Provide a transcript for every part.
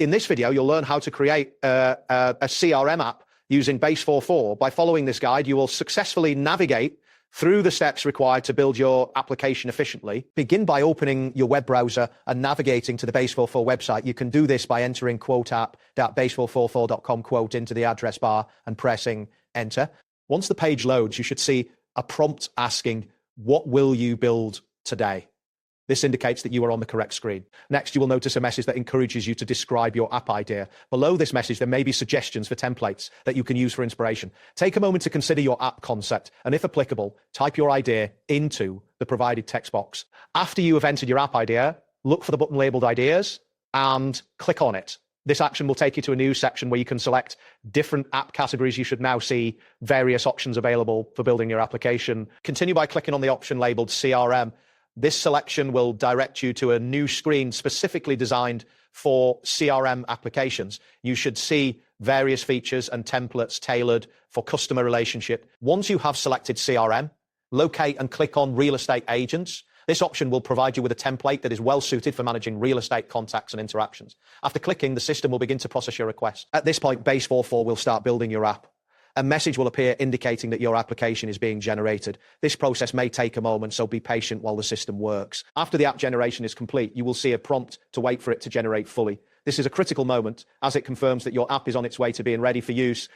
In this video, you'll learn how to create a CRM app using Base44. By following this guide, you will successfully navigate through the steps required to build your application efficiently. Begin by opening your web browser and navigating to the Base44 website. You can do this by entering quoteapp.base444.com into the address bar and pressing enter. Once the page loads, you should see a prompt asking, "What will you build today?" This indicates that you are on the correct screen. Next, you will notice a message that encourages you to describe your app idea. Below this message, there may be suggestions for templates that you can use for inspiration. Take a moment to consider your app concept, and if applicable, type your idea into the provided text box. After you have entered your app idea, look for the button labeled Ideas and click on it. This action will take you to a new section where you can select different app categories. You should now see various options available for building your application. Continue by clicking on the option labeled CRM. This selection will direct you to a new screen specifically designed for CRM applications. You should see various features and templates tailored for customer relationship. Once you have selected CRM, locate and click on Real Estate Agents. This option will provide you with a template that is well suited for managing real estate contacts and interactions. After clicking, the system will begin to process your request. At this point, Base44 will start building your app. A message will appear indicating that your application is being generated. This process may take a moment, so be patient while the system works. After the app generation is complete, you will see a prompt to wait for it to generate fully. This is a critical moment as it confirms that your app is on its way to being ready for use.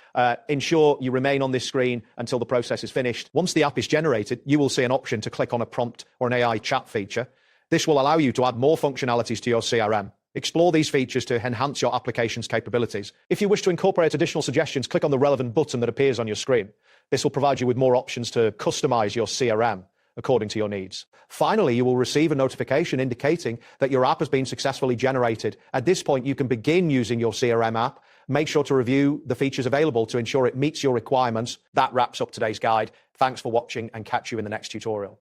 Ensure you remain on this screen until the process is finished. Once the app is generated, you will see an option to click on a prompt or an AI chat feature. This will allow you to add more functionalities to your CRM. Explore these features to enhance your application's capabilities. If you wish to incorporate additional suggestions, click on the relevant button that appears on your screen. This will provide you with more options to customize your CRM according to your needs. Finally, you will receive a notification indicating that your app has been successfully generated. At this point, you can begin using your CRM app. Make sure to review the features available to ensure it meets your requirements. That wraps up today's guide. Thanks for watching and catch you in the next tutorial.